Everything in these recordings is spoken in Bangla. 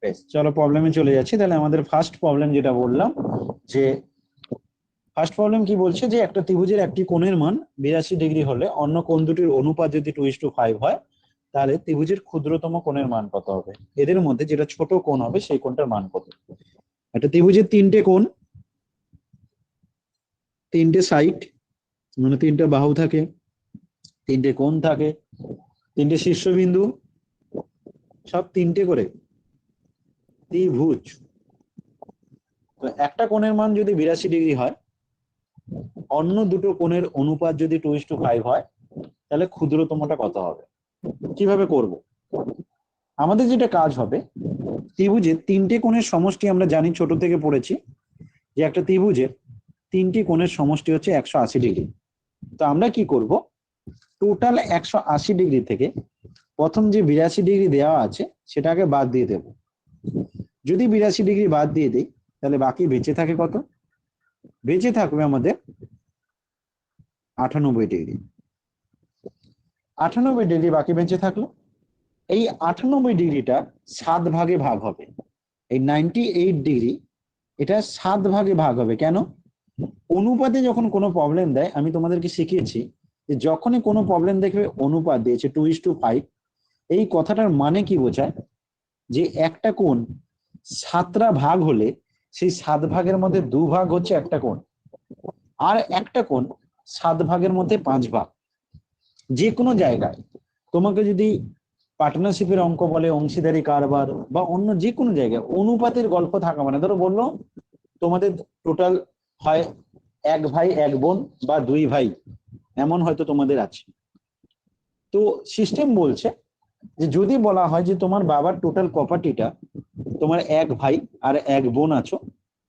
বেশ, চলো প্রবলেমে চলে যাচ্ছি। তাহলে আমাদের ফার্স্ট প্রবলেম যেটা বললাম, যে ফার্স্ট প্রবলেম কি বলছে, যে একটা ত্রিভুজের একটি কোণের মান 82 ডিগ্রি হলে অন্য কোণ দুটির অনুপাত যদি 2:5 হয়, তাহলে ত্রিভুজের ক্ষুদ্রতম কোণের মান কত হবে? এদের মধ্যে যেটা ছোট কোণ হবে সেই কোণটার মান কত? একটা ত্রিভুজের তিনটে কোণ, তিনটে সাইড, মানে তিনটে বাহু থাকে, তিনটে কোণ থাকে, তিনটে শীর্ষবিন্দু, সব তিনটে করে ত্রিভুজ। তো একটা কোণের মান যদি 82 ডিগ্রি হয়, অন্য দুটো কোণের অনুপাত যদি 2:5 হয়, তাহলে ক্ষুদ্রতমটা কত হবে? কিভাবে করব? আমাদের যেটা কাজ হবে, ত্রিভুজের তিনটে কোণের সমষ্টি আমরা জানি, ছোট থেকে পড়েছি, যে একটা ত্রিভুজের তিনটি কোণের সমষ্টি হচ্ছে 180 ডিগ্রি। তো আমরা কি করব, টোটাল 180 ডিগ্রি থেকে প্রথম যে 82 ডিগ্রি দেওয়া আছে সেটাকে বাদ দিয়ে দেব। যদি 82 ডিগ্রি বাদ দিয়ে দিই, তাহলে বাকি বেঁচে থাকে কত? বেঁচে থাকবে আমাদের 98 ডিগ্রি। 98 ডিগ্রি বাকি বেঁচে থাকলো। এই 98 ডিগ্রিটা 7 ভাগে ভাগ হবে। এই 98 ডিগ্রি এটা 7 ভাগে ভাগ হবে। কেন? অনুপাতে যখন কোনো প্রবলেম দেয়, আমি তোমাদেরকে শিখিয়েছি যে যখনই কোনো প্রবলেম দেখবে অনুপাত দিয়েছে 2:5, এই কথাটার মানে কি বোঝায়, যে একটা কোণ 7টা ভাগ হলে সেই 7 ভাগের মধ্যে 2 ভাগ হচ্ছে একটা কোণ, আর একটা কোণ 7 ভাগের মধ্যে 5 ভাগ। যে কোনো জায়গায় তোমাকে যদি পার্টনারশিপের অঙ্ক বলে, অংশীদারি কারবার বা অন্য যে কোনো জায়গায় অনুপাতের গল্প থাকা মানে, ধরো বললো তোমাদের টোটাল হয় 1 ভাই 1 বোন বা 2 ভাই, এমন হয়তো তোমাদের আছে। তো সিস্টেম বলছে যে যদি বলা হয় যে তোমার বাবার টোটাল প্রপার্টিটা, তোমার 1 ভাই আর 1 বোন আছো,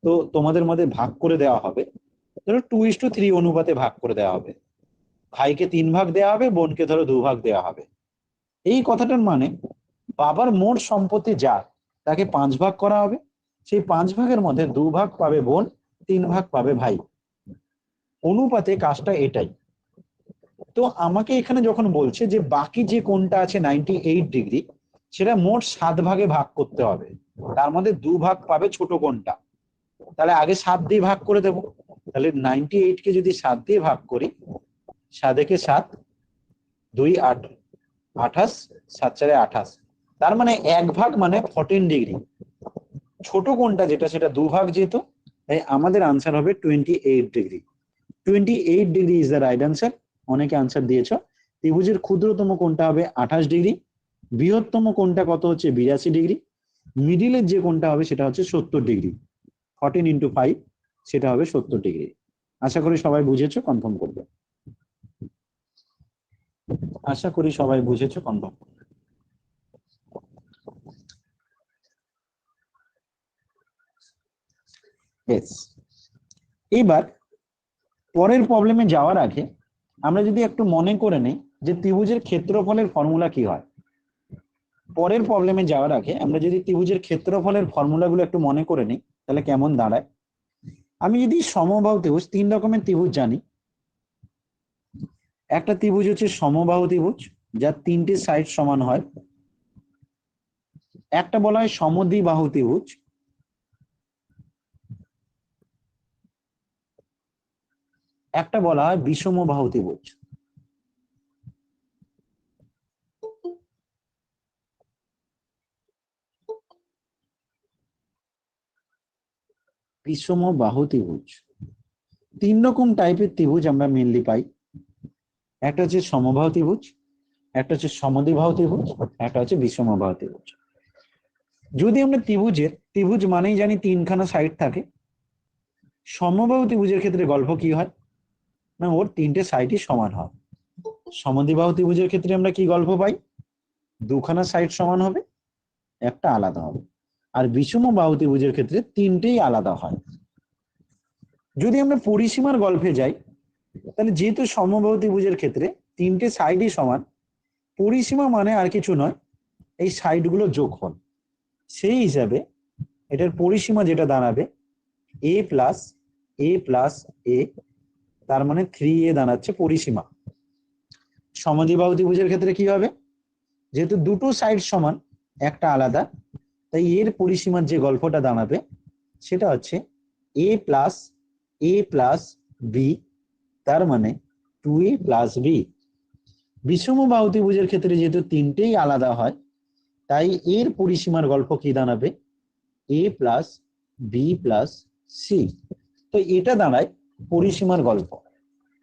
তো তোমাদের মধ্যে ভাগ করে দেওয়া হবে, ধরো 2:3 অনুপাতে ভাগ করে দেওয়া হবে। ভাইকে 3 ভাগ দেওয়া হবে, বোনকে ধরো 2 ভাগ দেওয়া হবে। এই কথাটার মানে বাবার মোট সম্পত্তি যার, তাকে 5 ভাগ করা হবে। সেই 5 ভাগের মধ্যে 2 ভাগ পাবে বোন, 3 ভাগ পাবে ভাই। অনুপাতে কাজটা এটাই। তো আমাকে এখানে যখন বলছে যে বাকি যে কোণটা আছে 98 ডিগ্রি, সেটা মোট 7 ভাগে ভাগ করতে হবে, তার মধ্যে 2 ভাগ পাবে ছোট কোণটা। তাহলে আগে 7 দিয়ে ভাগ করে দেবো। তাহলে 98 কে যদি 7 দিয়ে ভাগ করি, 7 × 7 2 8, 28, 7 × 4 28, তার মানে 1 ভাগ মানে 14 ডিগ্রি। ছোট কোণটা যেটা সেটা 2 ভাগ যেহেতু, তাই আমাদের আনসার হবে 28 degree. 28 degree is the right answer. অনেকে আনসার দিয়েছ। ত্রিভুজের ক্ষুদ্রতম কোণটা হবে 28 ডিগ্রি, বৃহত্তম কোণটা কত হচ্ছে 82 ডিগ্রি, মিডিলের যে কোণটা হবে সেটা হচ্ছে 70 ডিগ্রি। 14 × 5 সেটা হবে 70 ডিগ্রি। আশা করি সবাই বুঝেছো, কনফার্ম করবে। আশা করি সবাই বুঝেছো, কনফার্ম করবে। এবার পরের প্রবলেমে যাওয়ার আগে আমরা যদি একটু মনে করে নেই যে ত্রিভুজের ক্ষেত্রফলের ফর্মুলা কি হয়। পরের প্রবলেমে যাওয়ার আগে আমরা যদি ত্রিভুজের ক্ষেত্রফলের ফর্মুলাগুলো একটু মনে করে নিই, তাহলে কেমন দাঁড়ায়। আমি যদি সমবাহু ত্রিভুজ, 3 রকমের ত্রিভুজ জানি। একটা ত্রিভুজ হচ্ছে সমবাহু ত্রিভুজ, যার 3টে সাইড সমান হয়। একটা বলা হয় সমদ্বিবাহু ত্রিভুজ, একটা বলা হয় বিষমবাহু ত্রিভুজ। বিষমবাহু ত্রিভুজ 3 রকম টাইপের ত্রিভুজ আমরা মেনলি পাই। একটা হচ্ছে সমবাহু ত্রিভুজ, একটা হচ্ছে সমদ্বিবাহু ত্রিভুজ, একটা হচ্ছে বিষমবাহু ত্রিভুজ। যদি আমরা ত্রিভুজ মানেই জানি 3খানা সাইড থাকে। সমবাহু ত্রিভুজের ক্ষেত্রে গল্প কি হয় না, ওর 3টে সাইডই সমান হয়। সমদ্বিবাহু ত্রিভুজের ক্ষেত্রে আমরা কি গল্প পাই, 2খানা সাইড সমান হবে, একটা আলাদা হবে। আর বিষমবাহু ত্রিভুজের ক্ষেত্রে 3টেই আলাদা হয়। যদি আমরা পরিসীমার গল্পে যাই, তাহলে যেহেতু সমবাহু ত্রিভুজের ক্ষেত্রে 3টে সাইডই সমান, পরিসীমা মানে আর কিছু নয়, এই সাইডগুলো যোগফল। সেই হিসাবে এটার পরিসীমা যেটা দাঁড়াবে a+a+a, তার মানে 3a দাঁড়াচ্ছে পরিসীমা। সমদ্বিবাহু ত্রিভুজের ক্ষেত্রে কি হবে, যেহেতু দুটো সাইড সমান, একটা আলাদা, তাই এর পরিসীমার যে গল্পটা দাঁড়াবে সেটা হচ্ছে a+a+b, তার মানে 2a+b। বিষম বাহু ত্রিভুজের ক্ষেত্রে যেহেতু তিনটেই আলাদা হয়, তাই এর পরিসীমার গল্প কি দাঁড়াবে a+b+c। তো এটা দাঁড়ায় পরিসীমার গল্প।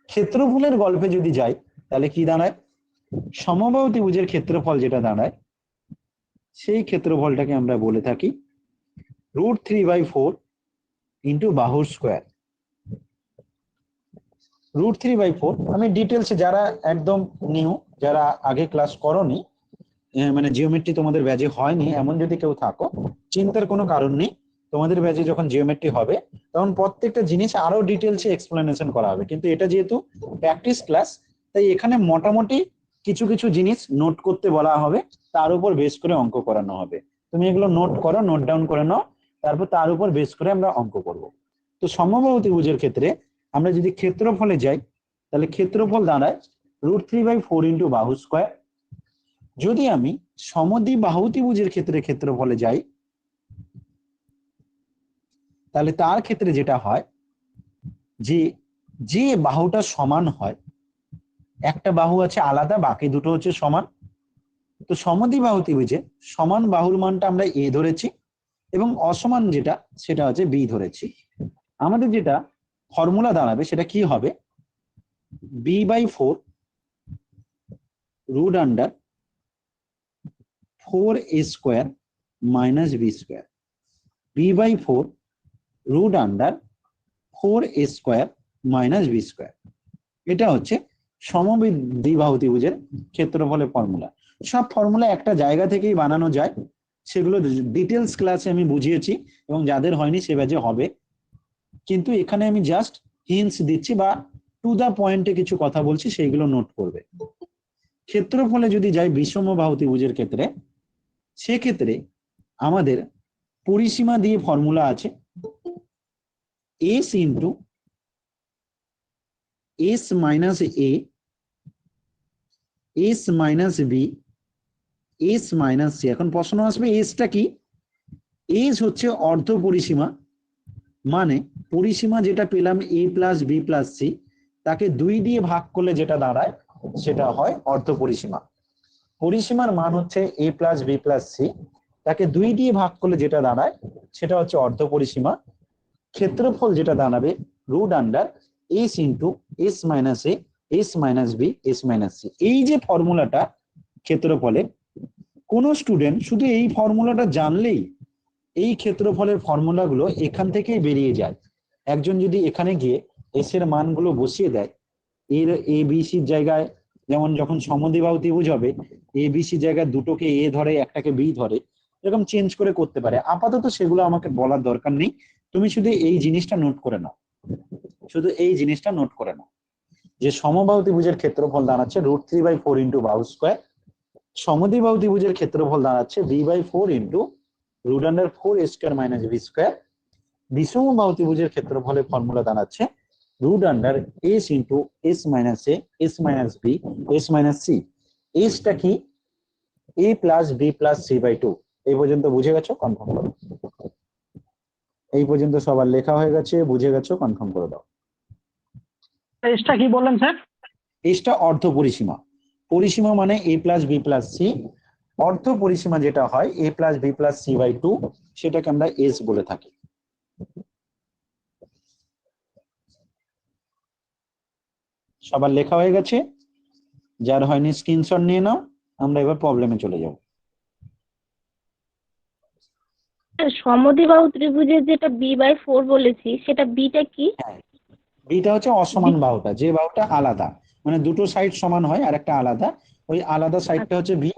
ক্ষেত্রফলের গল্পে যদি যাই তাহলে কি দাঁড়ায়, সমবাহু ত্রিভুজের ক্ষেত্রফল যেটা দাঁড়ায় সেই ক্ষেত্রফলটাকে আমরা বলে থাকি √3/4 ইন্টু বাহুর স্কোয়ার। √3/4 আমি ডিটেলসে, যারা একদম নিউ, যারা আগে ক্লাস করনি, মানে জিওমেট্রি তোমাদের ব্যাচে হয়নি এমন যদি কেউ থাকো, চিন্তার কোনো কারণ নেই। তোমাদের ব্যাচে যখন জিওমেট্রি হবে তখন প্রত্যেকটা জিনিস আরো ডিটেলসে এক্সপ্লেনেশন করা হবে, কিন্তু এটা যেহেতু প্র্যাকটিস ক্লাস, তাই এখানে মোটামুটি কিছু কিছু জিনিস নোট করতে বলা হবে, তার উপর বেস করে অঙ্ক করানো হবে। তুমি এগুলো নোট করো, নোট ডাউন করে নাও, তারপর তার উপর বেস করে আমরা অঙ্ক করব। তো সমবাহু ত্রিভুজের ক্ষেত্রে আমরা যদি ক্ষেত্রফলে যাই তাহলে ক্ষেত্রফল দাঁড়ায় √3/4 ইন্টু বাহু স্কোয়ার। যদি আমি সমদ্বিবাহু ত্রিভুজের ক্ষেত্রে ক্ষেত্রফলে যাই তাহলে তার ক্ষেত্রে যেটা হয় যে যে বাহুটা সমান হয়, একটা বাহু আছে আলাদা, বাকি দুটো হচ্ছে সমান। তো সমদ্বিবাহু ত্রিভুজে সমান বাহুর মানটা আমরা a ধরেছি এবং অসমান যেটা সেটা হচ্ছে b ধরেছি। আমাদের যেটা ফর্মুলা দাঁড়াবে সেটা কি হবে, b/4 √4a² - b²। b/4 √4a² - b²। এটা হচ্ছে সমদ্বিবাহু ত্রিভুজের ক্ষেত্রফলের ফর্মুলা। সব ফর্মুলা একটা জায়গা থেকেই বানানো যায়, সেগুলো ডিটেলস ক্লাসে আমি বুঝিয়েছি এবং যাদের হয়নি সে ব্যাচে হবে, কিন্তু এখানে আমি জাস্ট হিন্টস দিচ্ছি বা টু দা পয়েন্টে কিছু কথা বলছি, সেইগুলো নোট করবে। ক্ষেত্রফলে যদি যাই বিষমবাহু ত্রিভুজের ক্ষেত্রে, সেক্ষেত্রে আমাদের পরিসীমা দিয়ে ফর্মুলা আছে s into s minus a, s minus b, s minus c। এখন প্রশ্ন আসবে এসটা কি, এস হচ্ছে অর্ধ পরিসীমা, মানে পরিসীমা যেটা পেলাম a+b+c, তাকে 2 দিয়ে ভাগ করলে যেটা দাঁড়ায় সেটা হয় অর্ধ পরিসীমা। পরিসীমার মান হচ্ছে a+b+c, তাকে 2 দিয়ে ভাগ করলে যেটা দাঁড়ায় সেটা হচ্ছে অর্ধ পরিসীমা। ক্ষেত্রফল যেটা দাঁড়াবে √s into s minus a, s minus b, s minus c। এই যে ফর্মুলাটা ক্ষেত্রফলে, কোন স্টুডেন্ট শুধু এই ফর্মুলাটা জানলেই এই ক্ষেত্রফলের ফর্মুলাগুলো এখান থেকেই বেরিয়ে যায়। একজন যদি এখানে গিয়ে এস এর মানগুলো বসিয়ে দেয়, এর এ বি সির জায়গায়, যেমন যখন সমদ্বিবাহু ত্রিভুজ হবে এ বি সি জায়গায় দুটোকে এ ধরে একটাকে বি ধরে, এরকম চেঞ্জ করে করতে পারে। আপাতত সেগুলো আমাকে বলার দরকার নেই, তুমি শুধু এই জিনিসটা নোট করে নাও, শুধু এই জিনিসটা নোট করে নাও যে সমবাহু ত্রিভুজের ক্ষেত্রফল দাঁড়াচ্ছে √3/4 ইন্টু বাহু স্কোয়ার, সমদ্বিবাহু ত্রিভুজের ক্ষেত্রফল দাঁড়াচ্ছে b/4 ইন্টু √4a² - b²। বিষমবাহু ত্রিভুজের ক্ষেত্রফলের ফর্মুলা দাঁড়াচ্ছে √s into s minus a, s minus b, s minus c। এসটা কি, a+b+c/2। এই পর্যন্ত বুঝে গেছো? কনফার্ম করো। এই পর্যন্ত সবার লেখা হয়ে গেছে, বুঝে গেছো? কনফার্ম করে দাও। এসটা কি বললেন স্যার? এসটা অর্ধ পরিসীমা। পরিসীমা মানে a+b+c, অর্ধ পরিসীমা যেটা হয় a+b+c/2, সেটাকে আমরা এস বলে থাকি। সবার লেখা হয়ে গেছে? যার হয়নি স্ক্রিনশট নিয়ে নাও, আমরা এবার প্রবলেমে চলে যাব। সমদ্বিবাহু ত্রিভুজের যেটা b/4 বলেছি, সেটা বিটা কি? হ্যাঁ, বিটা হচ্ছে অসমান বাহুটা, যে বাহুটা আলাদা, মানে দুটো সাইড সমান হয় আর একটা আলাদা, ওই আলাদা সাইডটা হচ্ছে বি।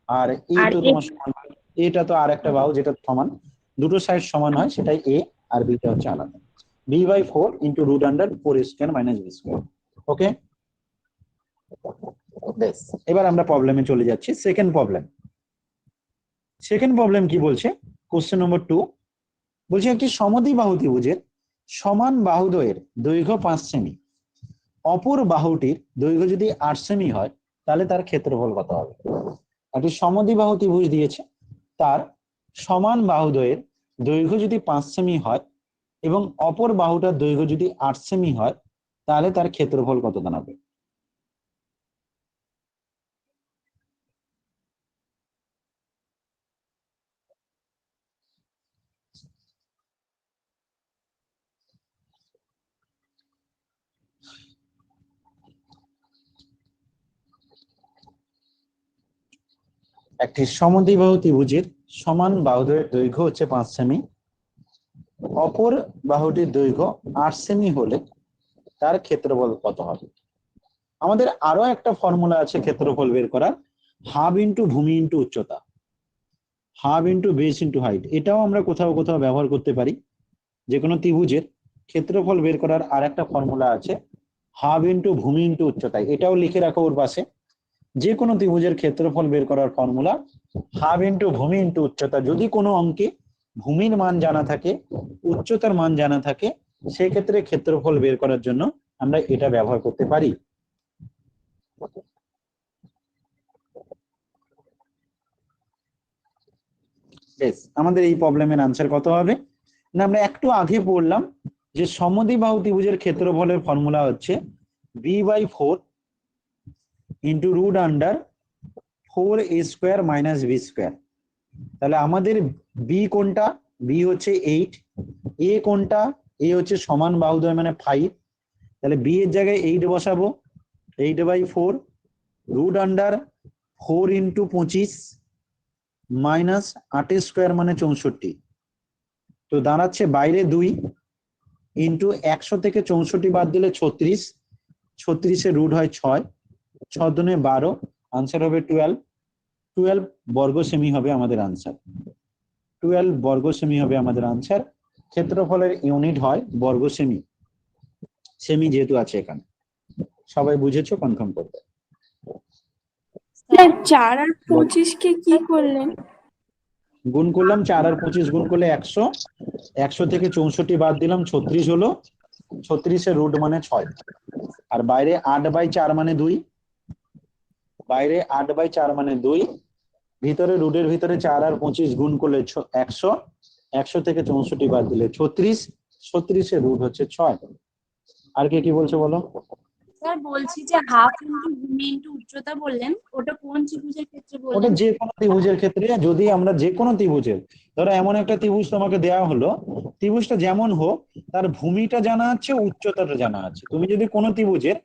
আর এ আর তো তোমার সমান, এটা তো আর একটা বাহু যেটা সমান, দুটো সাইড সমান হয় সেটাই এ, আর বিটা হচ্ছে আলাদা। b/4 into √4a² - b²। ওকে, বেশ, এবার আমরা প্রবলেমে চলে যাচ্ছি। Second problem. সেকেন্ড প্রবলেম কি বলছে, কোশ্চেন নম্বর 2 বলছে একটি সমদ্বিবাহু ত্রিভুজের সমান বাহুদ্বয়ের দৈর্ঘ্য 5 সেমি, অপর বাহুটির দৈর্ঘ্য যদি 8 সেমি হয় তাহলে তার ক্ষেত্রফল কত হবে। একটি সমদ্বিবাহু ত্রিভুজ দিয়েছে, তার সমান বাহুদ্বয়ের দৈর্ঘ্য যদি 5 সেমি হয় এবং অপর বাহুটার দৈর্ঘ্য যদি 8 সেমি হয়, তাহলে তার ক্ষেত্রফল কত দাঁড়াবে? একটি সমদ্বিবাহু ত্রিভুজের সমান বাহুদ্বয়ের দৈর্ঘ্য হচ্ছে 5 সেমি, অপর বাহুটির দৈর্ঘ্য 8 সেমি হলে তার ক্ষেত্রফল কত হবে? আমাদের আরো একটা ফর্মুলা আছে ক্ষেত্রফল বের করার, হাফ ইন্টু ভূমি ইন্টু উচ্চতা, half into base into height. এটাও আমরা কোথাও কোথাও ব্যবহার করতে পারি। যে কোনো ত্রিভুজের ক্ষেত্রফল বের করার আর একটা ফর্মুলা আছে, হাফ ইন্টু ভূমি ইন্টু উচ্চতা। এটাও লিখে রাখো ওর পাশে। যে কোনো ত্রিভুজের ক্ষেত্রফল বের করার ফর্মুলা হাফ ইন্টু ভূমি ইন্টু উচ্চতা। যদি কোনো অঙ্কে ভূমির মান জানা থাকে, উচ্চতার মান জানা থাকে, সেক্ষেত্রে ক্ষেত্রফল বের করার জন্য আমরা এটা ব্যবহার করতে পারি। বেশ, আমাদের এই প্রবলেমের আনসার কত হবে না, আমরা একটু আগে পড়লাম যে সমদ্বিবাহু ত্রিভুজের ক্ষেত্রফলের ফর্মুলা হচ্ছে b/4 into root under 4a² - b²। তাহলে আমাদের বি কোনটা? বি হচ্ছে 8। এ কোনটা? এ হচ্ছে সমান বাহুদ্বয় মানে 5। তাহলে বি এর জায়গায় 8 বসাবো, 8/4 রুট আন্ডার 4 ইন্টু 25 মাইনাস 8² মানে 64। তো দাঁড়াচ্ছে বাইরে 2 ইন্টু 100 থেকে 64 বাদ দিলে 36, 36-এর রুট হয় 6, 6 দুনে 12, আনসার হবে 12। 12 বর্গ সেমি হবে আমাদের আনসার। 12 বর্গ সেমি হবে আমাদের আনসার। ক্ষেত্রফলের ইউনিট হয় বর্গ সেমি, সেমি যেহেতু আছে এখানে। সবাই বুঝেছো? কনফার্ম করবে। স্যার 4 আর বলো। 25 কে কি করলেন? গুণ করলাম, 4 আর 25 গুণ করলে 100, 100 থেকে 64 বাদ দিলাম 36 হলো, 36-এর রুট মানে 6। আর বাইরে 8/4 মানে 2, বাইরে 8/4 মানে 2, ভিতরে রুটের ভিতরে 4 আর 25 গুণ করলে 100, 100 থেকে 64 বাদ দিলে 36, 36-এর রুট হচ্ছে 6। আর কে কি বলছো বলো? স্যার বলছি যে হাফ ইন্টু ভূমি ইন্টু উচ্চতা বললেন, ওটা কোন ত্রিভুজের ক্ষেত্রে ওটা বললেন? যে কোনো ত্রিভুজের ক্ষেত্রে, যদি আমরা যে কোনো ত্রিভুজের, ধরো এমন একটা ত্রিভুজ তোমাকে দেওয়া হলো, ত্রিভুজটা যেমন হোক তার ভূমিটা জানা আছে, উচ্চতাটা জানা আছে। তুমি যদি কোনো ত্রিভুজের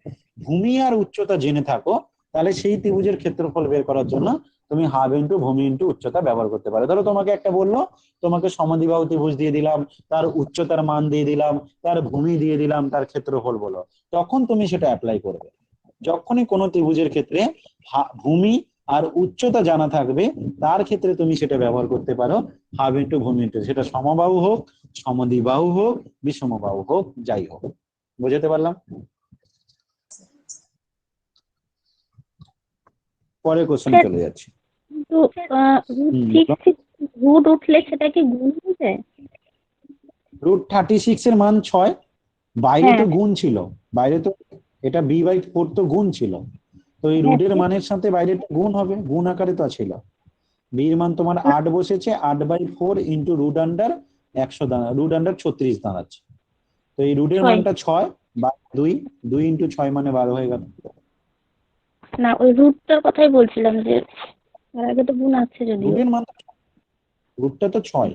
ভূমি আর উচ্চতা জেনে থাকো, তাহলে সেই ত্রিভুজের ক্ষেত্রফল বের করার জন্য তুমি হাফ ইন্টু ভূমি ইন্টু উচ্চতা ব্যবহার করতে পারো। ধরো তোমাকে একটা বললো, তোমাকে সমদ্বিবাহু ত্রিভুজ দিয়ে দিলাম, তার উচ্চতার মান দিয়ে দিলাম, তার ভূমি দিয়ে দিলাম, তার ক্ষেত্রফল বলো, তখন তুমি সেটা অ্যাপ্লাই করবে। যখনই কোনো ত্রিভুজের ক্ষেত্রে ভূমি আর উচ্চতা জানা থাকবে, তার ক্ষেত্রে তুমি সেটা ব্যবহার করতে পারো হাফ ইন্টু ভূমি ইন্টু, সেটা সমবাহু হোক, সমদ্বিবাহু হোক, বিষমবাহু হোক, যাই হোক। বুঝাতে পারলাম? পরের কোশ্চেনে চলে যাচ্ছি। কিন্তু রুট বলো। 6 রুট উঠলে সেটা কি গুণ হয়ে যায়? রুট 36 এর মান 6, বাইরে তো হ্যাঁ গুণ ছিল, বাইরে তো এটা b/4 তো গুণ ছিল, তো এই হ্যাঁ রুটের মানের সাথে বাইরে গুণ হবে, গুণ আকারে তো ছিল। বির মান তোমার 8 বসেছে, 8/4 ইন্টু রুট আন্ডার 100 দাঁড়া, রুট আন্ডার 36 দাঁড়াচ্ছে। তো এই রুটের 6 মানটা 6 বা 2, 2 ইন্টু 6 মানে 12 হয়ে গেল। না, ওই রুটটার কথাই বলছিলাম যে তার আগে তো গুণ আছে যদিও। রুটের মান, রুটটা তো 6,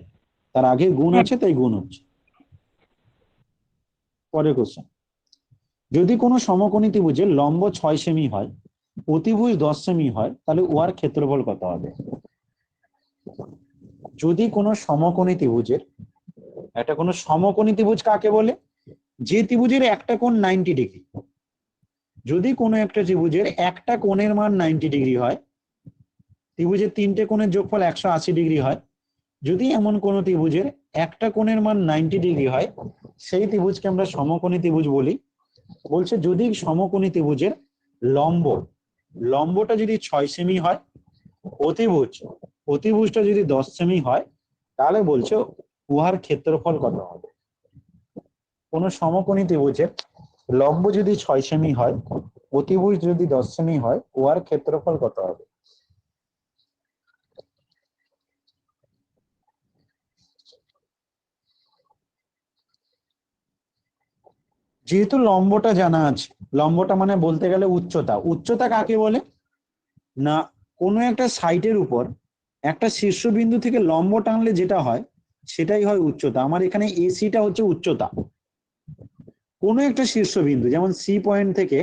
তার আগে গুণ হ্যাঁ আছে তাই গুণ হচ্ছে। পরের কোশ্চেন, যদি কোনো সমকোণী ত্রিভুজের লম্ব 6 সেমি হয়, অতিভুজ 10 সেমি হয়, তাহলে উহার ক্ষেত্রফল কত হবে? যদি কোনো সমকোণী ত্রিভুজের, একটা কোনো সমকোণী ত্রিভুজ কাকে বলে? যে ত্রিভুজের একটা কোণ 90 ডিগ্রি। যদি কোনো একটা ত্রিভুজের একটা কোণের মান 90 ডিগ্রি হয়, ত্রিভুজের 3টে কোণের যোগফল 180 ডিগ্রি হয়, যদি এমন কোন ত্রিভুজের একটা কোণের মান 90 ডিগ্রি হয়, সেই ত্রিভুজকে আমরা সমকোণী ত্রিভুজ বলি। বলছে যদি সমকোণী ত্রিভুজের লম্ব, লম্বটা যদি 6 সেমি হয়, অতিভুজ, অতিভুজটা যদি 10 সেমি হয়, তাহলে বলছে উহার ক্ষেত্রফল কত হবে? কোন সমকোণী ত্রিভুজের লম্ব যদি 6 সেমি হয়, অতিভুজ যদি 10 সেমি হয়, উহার ক্ষেত্রফল কত হবে? যেহেতু লম্বটা জানা আছে, লম্বটা মানে বলতে গেলে উচ্চতা। উচ্চতা কাকে বলে? না, কোনো একটা সাইটের উপর একটা শীর্ষবিন্দু থেকে লম্ব টানলে যেটা হয় সেটাই হয় উচ্চতা। আমার এখানে এসিটা হচ্ছে উচ্চতা। কোনো একটা শীর্ষবিন্দু যেমন সি পয়েন্ট থেকে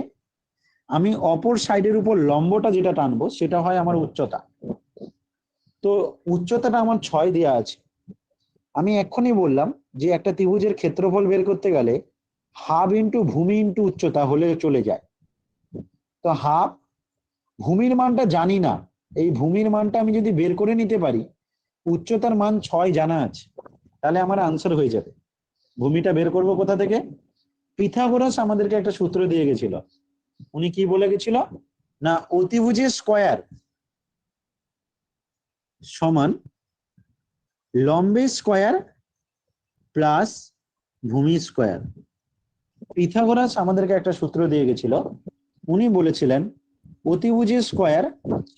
আমি অপর সাইডের উপর লম্বটা যেটা টানবো সেটা হয় আমার উচ্চতা। তো উচ্চতাটা আমার 6 দেওয়া আছে। আমি এক্ষুনি বললাম যে একটা ত্রিভুজের ক্ষেত্রফল বের করতে গেলে হাফ ইন্টু ভূমি ইন্টু উচ্চতা হলে চলে যায়। তো হাফ, ভূমির মানটা জানি না, এই ভূমির মানটা আমি যদি বের করে নিতে পারি, উচ্চতার মান 6 জানা আছে, তাহলে আমার আনসার হয়ে যাবে। ভূমিটা বের করব কোথা থেকে? পিথাগোরাস আমাদেরকে একটা সূত্র দিয়ে গেছিল। উনি কি বলে গেছিল? না, অতিভুজের স্কয়ার সমান লম্বের স্কয়ার প্লাস ভূমি স্কয়ার। পিথাগোরাস আমাদেরকে একটা সূত্র দিয়ে গেছিল। উনি বলেছিলেন অতিভুজের স্কয়ার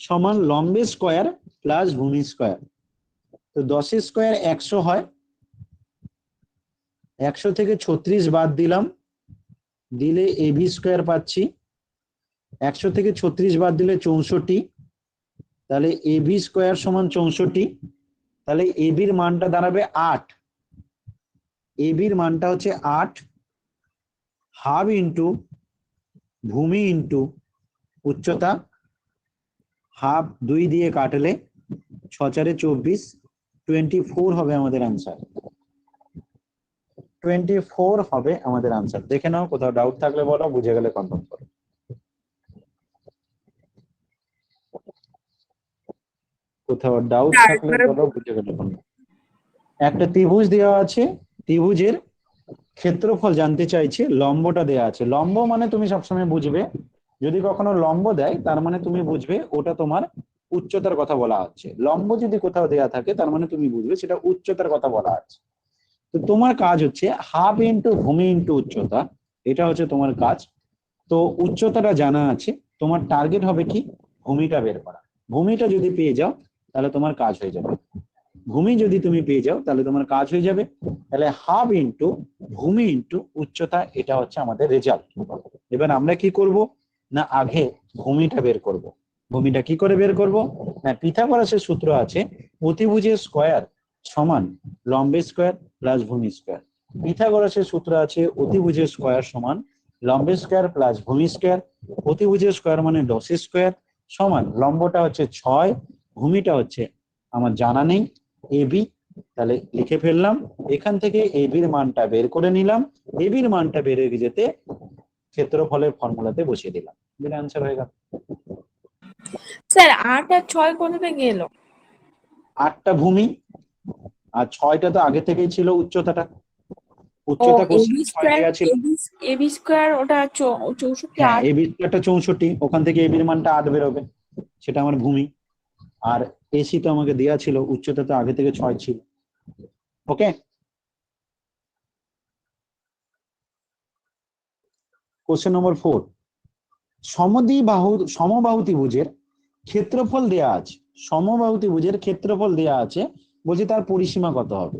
সমান লম্বের স্কয়ার প্লাস ভূমি স্কয়ার। তো 10 স্কয়ার 100 হয়, 100 থেকে 36 বাদ দিলাম, দিলে এবি স্কয়ার পাচ্ছি। 100 থেকে 36 বাদ দিলে 64, তাহলে এবি স্কয়ার সমান 64। তাহলে এবির মানটা দাঁড়াবে 8। এবির মানটা হচ্ছে 8। হাফ ইন্টু ভূমি ইন্টু উচ্চতা, হাফ 2 দিয়ে কাটলে 6 4 24, 24 হবে আমাদের আনসার। 24 হবে আমাদের আনসার। দেখে নাও, কোথাও ডাউট থাকলে বলো, বুঝে গেলে কনফার্ম করো। কোথাও ডাউট থাকলে বলো, বুঝে গেলে কনফার্ম। একটা ত্রিভুজ দেওয়া আছে, ত্রিভুজের ক্ষেত্রফল জানতে চাইছে, লম্বটা দেওয়া আছে। লম্ব মানে তুমি সবসময় বুঝবে, যদি কখনো লম্ব দেয় তার মানে তুমি বুঝবে ওটা তোমার উচ্চতার কথা বলা হচ্ছে। লম্ব যদি কোথাও দেয়া থাকে তার মানে তুমি বুঝবে সেটা উচ্চতার কথা বলা আছে। তো তোমার কাজ হচ্ছে হাফ ইন্টু ভূমি ইন্টু উচ্চতা, এটা হচ্ছে তোমার কাজ। তো উচ্চতাটা জানা আছে, তোমার টার্গেট হবে কি? ভূমিটা বের করা। ভূমিটা যদি পেয়ে যাও তাহলে তোমার কাজ হয়ে যাবে। ভূমি যদি তুমি পেয়ে যাও তাহলে তোমার কাজ হয়ে যাবে। তাহলে হাফ ইন্টু ভূমি ইন্টু উচ্চতা, এটা হচ্ছে আমাদের রেজাল্ট। এবার আমরা কি করব? না, আগে ভূমিটা বের করব। ভূমিটা কি করে বের করব? না, পিথাগোরাসের সূত্র আছে অতিভুজের স্কয়ার সমান লম্বের স্কয়ার প্লাস ভূমি স্কয়ার। পিথাগোরাসের সূত্র আছে অতিভুজের স্কয়ার সমান লম্বের স্কয়ার প্লাস ভূমি স্কয়ার। অতিভুজের স্কয়ার মানে 10 স্কয়ার সমান লম্বটা হচ্ছে 6, ভূমিটা হচ্ছে আমার জানা নেই এবি, তাহলে লিখে ফেললাম। এখান থেকে এবির মানটা বের করে নিলাম। এবির মানটা বের হয়ে যেতে ক্ষেত্রফলের ফর্মুলাতে বসিয়ে দিলাম, এর অ্যান্সার হয়ে গেল। স্যার 8 আর 6 কোথা থেকে এলো? 8টা ভূমি আর 6টা তো আগে থেকেই ছিল উচ্চতাটা। ও উচ্চতা এবি কোশ্চেন 6 স্কয়ার, দেয়া ছিল। এবি স্কয়ার ওটা 64 হ্যাঁ, 8। এবি স্কয়ারটা 64, ওখান থেকে এবির মানটা 8 বেরোবে, সেটা আমার ভূমি। আর এসি তো আমাকে দেয়া ছিল, উচ্চতা তো আগে থেকে 6 ছিল। ওকে, কোশ্চেন নম্বর 4। সমবাহু ত্রিভুজের ক্ষেত্রফল দেয়া আছে। সমবাহু ত্রিভুজের ক্ষেত্রফল দেয়া আছে, বলছি তার পরিসীমা কত হবে।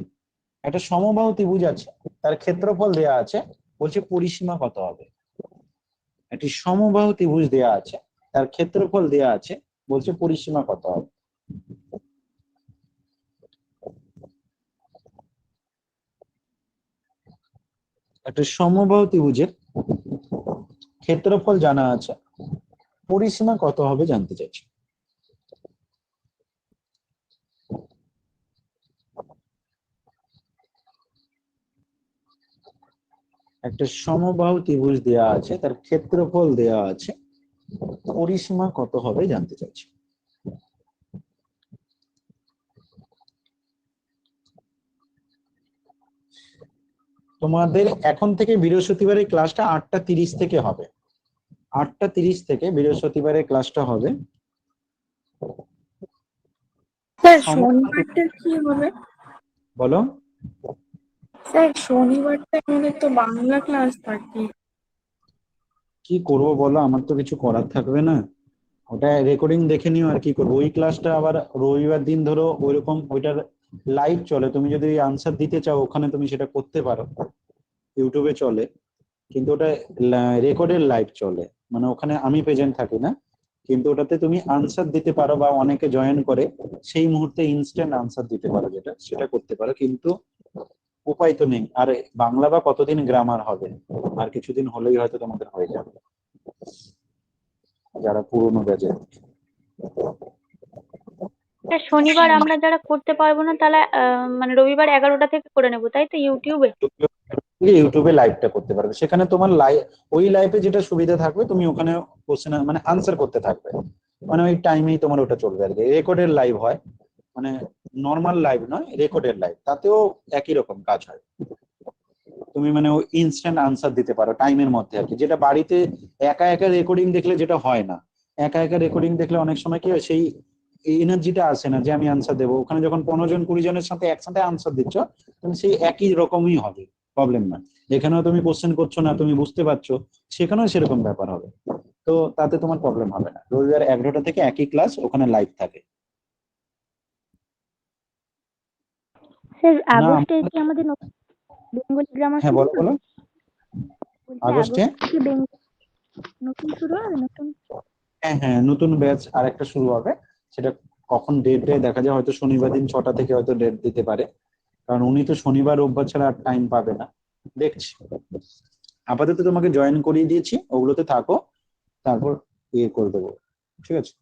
একটা সমবাহু ত্রিভুজ আছে, তার ক্ষেত্রফল দেয়া আছে, বলছে পরিসীমা কত হবে। একটি সমবাহু ত্রিভুজ দেয়া আছে, তার ক্ষেত্রফল দেয়া আছে, বলছে পরিসীমা কত হবে। একটা সমবাহু ত্রিভুজের ক্ষেত্রফল জানা আছে, পরিসীমা কত হবে জানতে চাইছি। একটা সমবাহু ত্রিভুজ দেয়া আছে, তার ক্ষেত্রফল দেয়া আছে, পরিসীমা কত হবে জানতে চাইছি। তোমাদের এখন থেকে বৃহস্পতিবারের ক্লাসটা 8:30 থেকে হবে। 8:30 থেকে বৃহস্পতিবারের ক্লাসটা হবে। স্যার শনিবারটা কি হবে? বলো। স্যার শনিবারটা আমাদের তো বাংলা ক্লাস থাকে। কি করব বলো, আমার তো কিছু করার থাকবে না। ওটা রেকর্ডিং দেখে নিও, আর কি করবো। ওই ক্লাসটা আবার রবিবার দিন ধরো ওইরকম ওইটার লাইভ চলে, তুমি যদি আনসার দিতে চাও ওখানে তুমি সেটা করতে পারো, ইউটিউবে চলে। কিন্তু ওটা রেকর্ডের লাইভ চলে, মানে ওখানে আমি প্রেজেন্ট থাকি না, কিন্তু ওটাতে তুমি আনসার দিতে পারো বা অনেকে জয়েন করে সেই মুহূর্তে ইনস্ট্যান্ট আনসার দিতে পারো, যেটা সেটা করতে পারো, কিন্তু উপায় তো নেই। আর বাংলা বা কতদিন গ্রামার হবে, আর কিছুদিন হলেই হয়তো তোমাদের হয়ে যাবে যারা পুরোনো ব্যাচের। হ্যাঁ, শনিবার আমরা যারা করতে পারবো না তাহলে মানে রবিবার 11টা থেকে করে নেবো, তাই তো, ইউটিউবে? ইউটিউবে লাইভটা করতে পারবে, সেখানে তোমার ওই লাইভে যেটা সুবিধা থাকবে তুমি ওখানে কোশ্চেন মানে আনসার করতে থাকবে, মানে ওই টাইমেই তোমার ওটা চলবে আর কি। রেকর্ডের লাইভ হয়, মানে নর্মাল লাইভ নয়, রেকর্ডের লাইভ, তাতেও একই রকম কাজ হয়। তুমি মানে ওই ইনস্ট্যান্ট আনসার দিতে পারো টাইমের মধ্যে আর কি, যেটা বাড়িতে একা একা রেকর্ডিং দেখলে যেটা হয় না। একা একা রেকর্ডিং দেখলে অনেক সময় কি হয়, সেই এনার্জিটা আসে না যে আমি আনসার দেবো। ওখানে যখন 15 জন 20 জনের সাথে একসাথে আনসার দিচ্ছ, তুমি সেই একই রকমই হবে, প্রবলেম না। এখানেও তুমি কোশ্চেন করছো না, তুমি বুঝতে পারছো, সেখানেও সেরকম ব্যাপার হবে। তো তাতে তোমার প্রবলেম হবে না। রবিবার 11টা থেকে একই ক্লাস ওখানে লাইভ থাকে। স্যার না আগস্টে কি আমাদের বেঙ্গলি গ্রামার হ্যাঁ, শুরু বলো হবে? বলো। বলছি আগস্টে আগস্টে কি নতুন শুরু হবে, নতুন? হ্যাঁ হ্যাঁ, নতুন ব্যাচ আরেকটা শুরু হবে। সেটা কখন ডেট দেখা যায়, হয়তো শনিবার দিন 6টা থেকে হয়তো ডেট দিতে পারে, কারণ উনি তো শনিবার রোববার ছাড়া আর টাইম পাবে না। দেখছি, আপাতত তোমাকে জয়েন করিয়ে দিয়েছি, ওগুলোতে থাকো, তারপর ইয়ে করে দেবো, ঠিক আছে?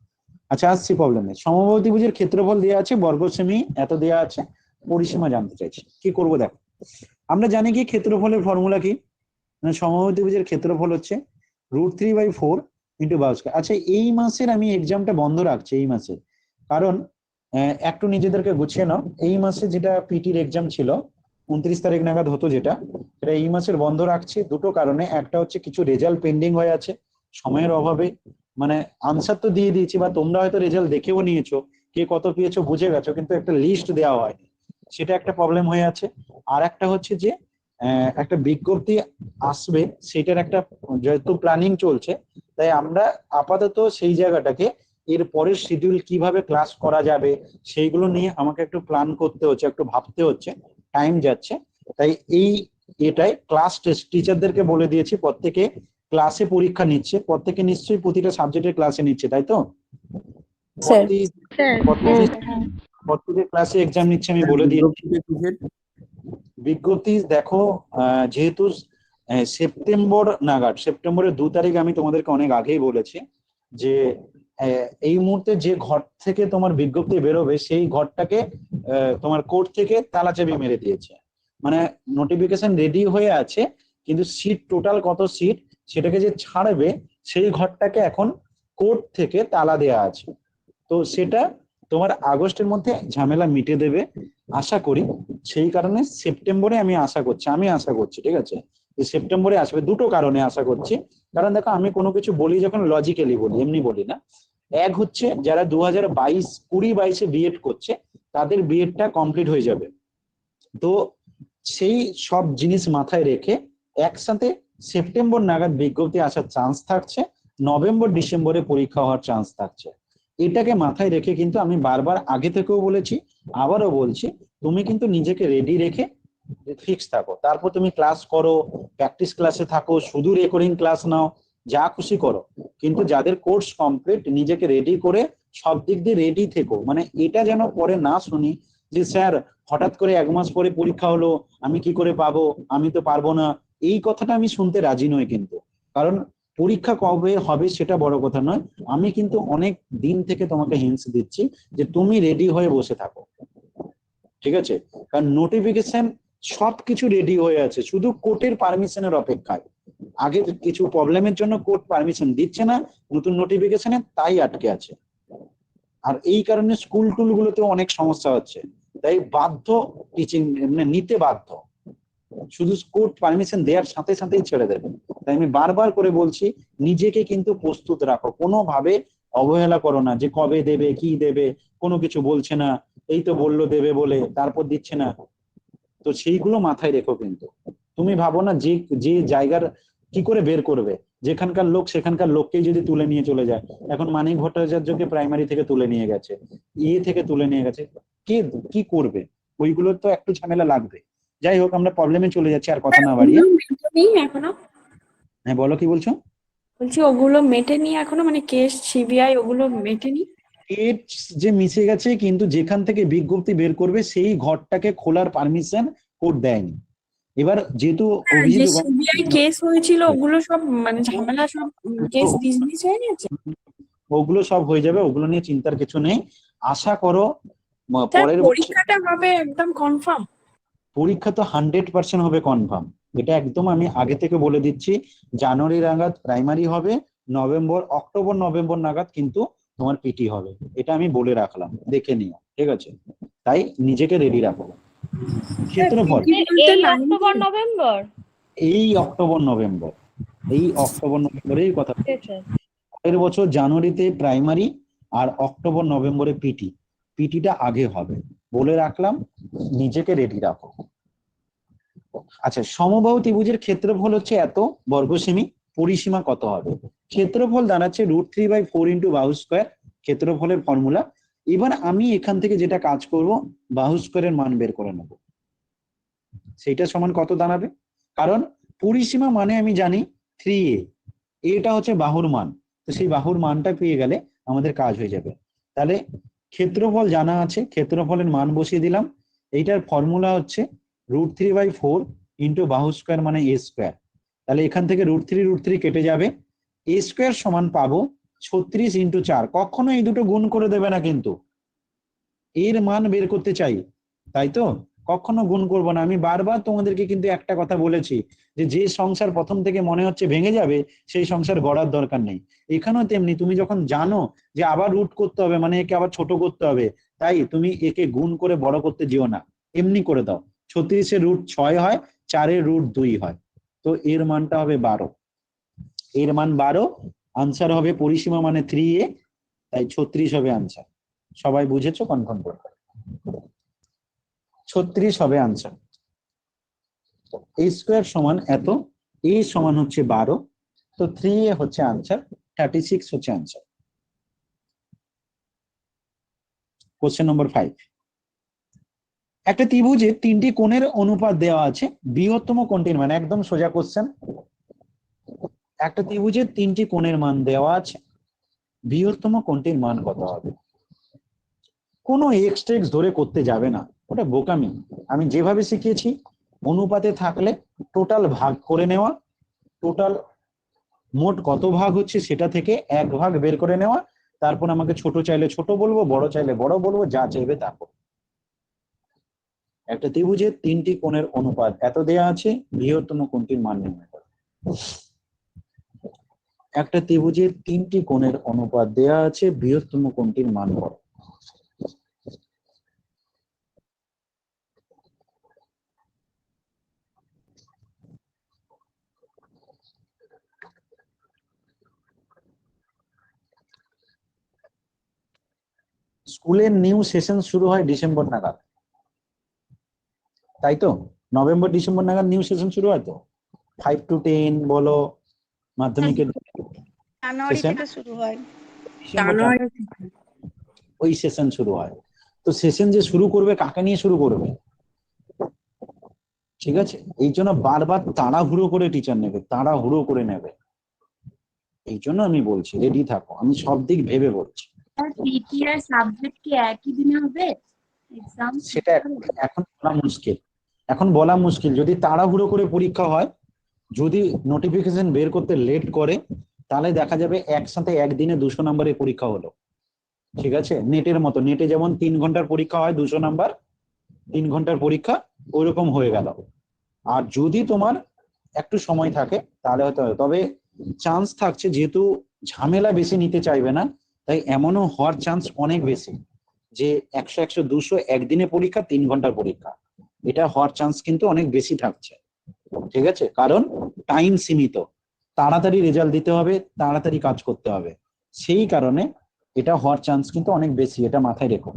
আচ্ছা, আসছি, প্রবলেম নেই। সমবাহুত্রিভুজের ক্ষেত্রফল দেওয়া আছে, বর্গ সেমি এত দেওয়া আছে, পরিসীমা জানতে চাইছি, কি করবো দেখো। আমরা জানি কি ক্ষেত্রফলের ফর্মুলা কি, মানে সমবাহুত্রিভুজের ক্ষেত্রফল হচ্ছে √3/4 ইন্টু 22। আচ্ছা, এই মাসের আমি এক্সামটা বন্ধ রাখছি এই মাসে, কারণ একটু নিজেদেরকে গুছিয়ে নাও। এই মাসে যেটা পিটির এক্সাম ছিল 29 তারিখ নাগাদ হতো, যেটা সেটা এই মাসের বন্ধ রাখছি দুটো কারণে। একটা হচ্ছে কিছু রেজাল্ট পেন্ডিং হয়ে আছে সময়ের অভাবে, মানে আনসার তো দিয়ে দিয়েছি বা তোমরা হয়তো রেজাল্ট দেখেও নিয়েছো, কে কত পেয়েছো বুঝে গেছো, কিন্তু একটা লিস্ট দেওয়া হয়নি, সেটা একটা প্রবলেম হয়ে আছে। আর একটা হচ্ছে যে একটা বিজ্ঞপ্তি আসবে, সেটার একটা যেহেতু প্ল্যানিং চলছে, তাই আমরা আপাতত সেই জায়গাটাকে এর পরের শিডিউল কিভাবে ক্লাস করা যাবে সেইগুলো নিয়ে আমাকে একটু প্ল্যান করতে হচ্ছে, একটু ভাবতে হচ্ছে, টাইম যাচ্ছে। তাই এই এটাই ক্লাস টেস্ট টিচারদেরকে বলে দিয়েছি, প্রত্যেকে ক্লাসে পরীক্ষা নিচ্ছে, প্রত্যেকে নিশ্চয়ই প্রতিটা সাবজেক্টের ক্লাসে নিচ্ছে, তাই তো? স্যার প্রত্যেকের ক্লাসে এক্সাম নিচ্ছে, আমি বলে দিয়েছি। বিজ্ঞপ্তি দেখো, যেহেতু সেপ্টেম্বর নাগাদ, সেপ্টেম্বরের 2 তারিখ আমি তোমাদেরকে অনেক আগেই বলেছি যে এই মুহূর্তে যে ঘর থেকে তোমার বিজ্ঞপ্তি বেরোবে সেই ঘরটাকে তোমার কোর্ট থেকে তালাচাবি মেরে দিয়েছে, মানে নোটিফিকেশন রেডি হয়ে আছে, কিন্তু সিট টোটাল কত সিট সেটাকে যে ছাড়বে সেই ঘরটাকে এখন কোর্ট থেকে তালা দেয়া আছে। তো সেটা তোমার আগস্টের মধ্যে ঝামেলা মিটে দেবে আশা করি। সেই কারণে সেপ্টেম্বরে আমি আশা করছি, ঠিক আছে, যে সেপ্টেম্বরে আসবে। দুটো কারণে আশা করছি, কারণ দেখো আমি কোনো কিছু বলি যখন লজিক্যালি বলি, এমনি বলি না। এক হচ্ছে যারা 2020-22 বিএড করছে, তাদের বিএডটা কমপ্লিট হয়ে যাবে। তো সেই সব জিনিস মাথায় রেখে একসাথে সেপ্টেম্বর নাগাদ বিজ্ঞপ্তি আসার চান্স থাকছে, নভেম্বর-ডিসেম্বরে পরীক্ষা হওয়ার চান্স থাকছে। এটাকে মাথায় রেখে কিন্তু আমি বারবার আগে থেকেও বলেছি, আবারও বলছি, তুমি কিন্তু নিজেকে রেডি রেখে ফিক্স থাকো, তারপর তুমি ক্লাস করো, প্র্যাকটিস ক্লাসে থাকো, শুধু রেকর্ডিং ক্লাস নাও, যা খুশি করো, কিন্তু যাদের কোর্স কমপ্লিট নিজেকে রেডি করে সব দিক দিয়ে রেডি থেকো। মানে এটা যেন পরে না শুনি যে স্যার হঠাৎ করে 1 মাস পরে পরীক্ষা হলো, আমি কি করে পাবো, আমি তো পারবো না। এই কথাটা আমি শুনতে রাজি নই কিন্তু, কারণ পরীক্ষা কবে হবে সেটা বড় কথা নয়, আমি কিন্তু অনেক দিন থেকে তোমাকে হিন্টস দিচ্ছি যে তুমি রেডি হয়ে বসে থাকো, ঠিক আছে? কারণ নোটিফিকেশন সবকিছু রেডি হয়ে আছে, শুধু কোর্টের পারমিশনের অপেক্ষায়। আগের কিছু প্রবলেমের জন্য কোর্ট পারমিশন দিচ্ছে না নতুন নোটিফিকেশনে, তাই আটকে আছে। আর এই কারণে স্কুল টুল গুলোতেও অনেক সমস্যা হচ্ছে, তাই বাধ্য টিচিং মানে নিতে বাধ্য, শুধু কোর্ট পারমিশন দেওয়ার সাথে সাথেই ছেড়ে দেবে। তাই আমি বারবার করে বলছি, নিজেকে কিন্তু প্রস্তুত রাখো, কোনোভাবে অবহেলা করো না যে কবে দেবে কি দেবে, কোনো কিছু বলছে না, এই তো বললো দেবে বলে তারপর দিচ্ছে না। তো সেইগুলো মাথায় রেখো। কিন্তু তুমি ভাবো না যে যে জায়গার কি করে বের করবে, যেখানকার লোক সেখানকার লোককেই যদি তুলে নিয়ে চলে যায়। এখন মানিক ভট্টাচার্যকে প্রাইমারি থেকে তুলে নিয়ে গেছে, থেকে তুলে নিয়ে গেছে, কে কি করবে, ওইগুলোর তো একটু ঝামেলা লাগবে। যাই হোক, আমরা প্রবলেমে চলে যাচ্ছি, আর কথা না বাড়িয়ে। নেই এখনো? হ্যাঁ বলো কি বলছো? বলছি ওগুলো মেটেনি এখনো, মানে কেস সিবিআই ওগুলো মেটেনি? ডেট যে মিশে গেছে, কিন্তু যেখান থেকে বিজ্ঞপ্তি বের করবে সেই ঘরটাকে খোলার পারমিশন কোর্ট দেয়নি। এবার যেহেতু হ্যাঁ, যে অভিজিৎ সিবিআই কেস হয়েছিল ওগুলো সব মানে ঝামেলা সব কেস ডিসমিস হয়ে গেছে। ওগুলো সব হয়ে যাবে, ওগুলো নিয়ে চিন্তার কিছু নেই। আশা করো স্যার পরের বছর পরীক্ষাটা হবে একদম কনফার্ম? পরীক্ষা তো 100% হবে কনফার্ম, এটা একদম আমি আগে থেকে বলে দিচ্ছি। জানুয়ারি নাগাদ প্রাইমারি হবে, অক্টোবর নভেম্বর নাগাদ কিন্তু তোমার পিটি হবে, এটা আমি বলে রাখলাম, দেখে নিও, ঠিক আছে? তাই নিজেকে রেডি রাখো। ক্ষেত্রফল কি বলতে এই 90? October November? এই অক্টোবর নভেম্বর, এই অক্টোবর নভেম্বরেই কথা ঠিক বলছি। আছে। পরের বছর জানুয়ারিতে প্রাইমারি আর অক্টোবর নভেম্বরে পিটি। পিটিটা আগে হবে, বলে রাখলাম, নিজেকে রেডি রাখো। আচ্ছা, সমবাহু ত্রিভুজের ক্ষেত্রফল হচ্ছে এত বর্গ সেমি, পরিসীমা কত হবে? ক্ষেত্রফল দাঁড়াচ্ছে √3/4 ইন্টু বাহু স্কোয়ার, ক্ষেত্রফলের ফর্মুলা। এবার আমি এখান থেকে যেটা কাজ করব, বাহু স্কোয়ারের মান বের করে নেব, সেটা সমান কত দাঁড়াবে? কারণ পরিসীমা মানে আমি জানি 3a, এটা হচ্ছে বাহুর মান, তো সেই বাহুর মানটা পেয়ে গেলে আমাদের কাজ হয়ে যাবে। তাহলে ক্ষেত্রফল জানা আছে, ক্ষেত্রফলের মান বসিয়ে দিলাম। এইটার ফর্মুলা হচ্ছে √3/4 ইন্টু বাহু স্কোয়ার মানে a স্কোয়ার। তাহলে এখান থেকে √3 কেটে যাবে, a স্কোয়ার সমান পাবো 36 ইন্টু 4। কখনো এই দুটো গুণ করে দেবে না কিন্তু, এর মান বের করতে চাই, তাই তো? কখনো গুণ করব না। আমি বারবার তোমাদেরকে কিন্তু একটা কথা বলেছি, যে সংসার প্রথম থেকে মনে হচ্ছে ভেঙে যাবে, সেই সংসার গড়ার দরকার নেই। এখানেও তেমনি, তুমি যখন জানো যে আবার রুট করতে হবে, মানে একে আবার ছোট করতে হবে, তাই তুমি একে গুণ করে বড় করতে যেও না, এমনি করে দাও। 36-এর √6 হয়, 4-এর √2 হয়, তো এর মানটা হবে 12। এর মান 12, আনসার হবে পরিসীমা মানে 3a, তাই 36 হবে আনসার। সবাই বুঝেছো? কনফার্ম করো, 36 হবে আনসার। a স্কোয়ার সমান এত, a সমান হচ্ছে 12, তো 3a হচ্ছে আনসার, 36 হচ্ছে আনসার। কোশ্চেন নম্বর 5, একটা ত্রিভুজের 3টি কোণের অনুপাত দেওয়া আছে, বৃহত্তম কোণটির মান, একদম সোজা কোশ্চেন। একটা ত্রিভুজের 3টি কোণের মান দেওয়া আছে, বৃহত্তম কোণটির মান কত হবে? কোনো এক্স টেক্স ধরে করতে যাবে না, ওটা বোকামি। আমি যেভাবে শিখিয়েছি, অনুপাতে থাকলে টোটাল ভাগ করে নেওয়া, টোটাল মোট কত ভাগ হচ্ছে সেটা থেকে 1 ভাগ বের করে নেওয়া, তারপর আমাকে ছোট চাইলে ছোট বলবো, বড় চাইলে বড় বলবো, যা চাইবে তা করবো। একটা ত্রিভুজের 3টি কোণের অনুপাত এত দেয়া আছে, বৃহত্তম কোণটির মান নির্ণয় করো। একটা ত্রিভুজের 3টি কোণের অনুপাত দেয়া আছে, বৃহত্তম কোণটির মান করো। স্কুলের নিউ সেশন শুরু হয় ডিসেম্বর নাগাদ, তাই তো? নভেম্বর ডিসেম্বর নাগাদ নিউ সেশন শুরু হয় তো, 5 to 10 বলো, মাধ্যমিকের জানুয়ারি সেশন থেকে শুরু হয়। জানুয়ারি। ওই সেশন শুরু হয়। তো সেশন যে শুরু করবে, কাকে নিয়ে শুরু করবে? ঠিক আছে, এই জন্য বারবার তাড়াহুড়ো করে টিচার নেবে, তাড়াহুড়ো করে নেবে, এই জন্য আমি বলছি রেডি থাকো, আমি সব দিক ভেবে বলছি। পিটি আর সাবজেক্ট কি একই দিনে হবে এক্সাম? সেটা এখন বলা মুশকিল, এখন বলা মুশকিল। যদি তাড়াহুড়ো করে পরীক্ষা হয়, যদি নোটিফিকেশন বের করতে লেট করে, তাহলে দেখা যাবে একসাথে একদিনে 200 নম্বরের পরীক্ষা হলো। ঠিক আছে, নেটের মতো, নেটে যেমন 3 ঘন্টার পরীক্ষা হয় 200 নাম্বার, 3 ঘন্টার পরীক্ষা ওইরকম হয়ে গেল। আর যদি তোমার একটু সময় থাকে তাহলে হয়তো হবে, তবে চান্স থাকছে, যেহেতু ঝামেলা বেশি নিতে চাইবে না, তাই এমনও হওয়ার চান্স অনেক বেশি যে 100, 100, 200 একদিনে পরীক্ষা, 3 ঘন্টার পরীক্ষা, এটা হওয়ার চান্স কিন্তু অনেক বেশি থাকছে। ঠিক আছে, কারণ টাইম সীমিত, তাড়াতাড়ি রেজাল্ট দিতে হবে, তাড়াতাড়ি কাজ করতে হবে, সেই কারণে এটা হওয়ার চান্স কিন্তু অনেক বেশি, এটা মাথায় রেখো।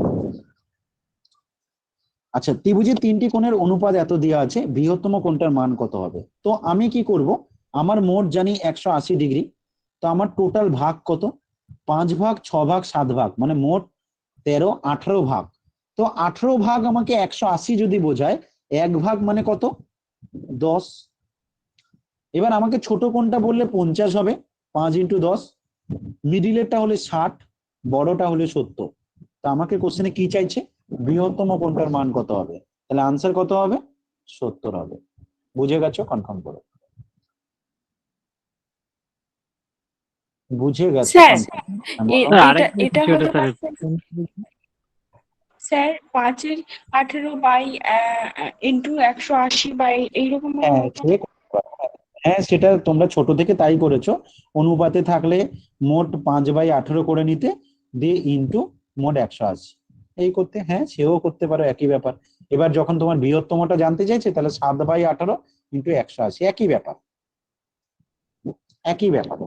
আচ্ছা, ত্রিভুজের 3টি কোণের অনুপাত এত দেওয়া আছে, বৃহত্তম কোণটার মান কত হবে? তো আমি কি করব, আমার মোট জানি 180 ডিগ্রি, তো আমার টোটাল ভাগ কত? 5 ভাগ, 6 ভাগ, 7 ভাগ, মানে মোট 13, 18 ভাগ। তো 18 ভাগ আমাকে 180 যদি বোঝায়, 1 ভাগ মানে কত? 10। এবার আমাকে ছোট কোনটা বললে 50 হবে, 5 × 10, মিডিলেরটা হলে 60, বড়টা হলে 70। তা আমাকে কোশ্চেনে কি চাইছে, বৃহত্তম কোনটার মান কত হবে, তাহলে আনসার কত হবে, 70 হবে। বুঝে গেছো, কনফার্ম করো। বুঝে গেছো স্যার confirm করো। এটা আরেকবার এটা কিছু হতে একটা স্যার পারছে স্যার 5/18 ইন্টু 180 এইরকম ভাবে হ্যাঁ হতো সে করতে পারো। হ্যাঁ সেটা তোমরা ছোট থেকে তাই করেছো, অনুপাতে থাকলে মোট 5/18 করে নিতে, দিয়ে ইন্টু মোট 180 এই করতে। হ্যাঁ সেও করতে পারো, একই ব্যাপার। এবার যখন তোমার বৃহত্তমটা জানতে চাইছে, তাহলে 7/18 × 180, একই ব্যাপার, একই ব্যাপার।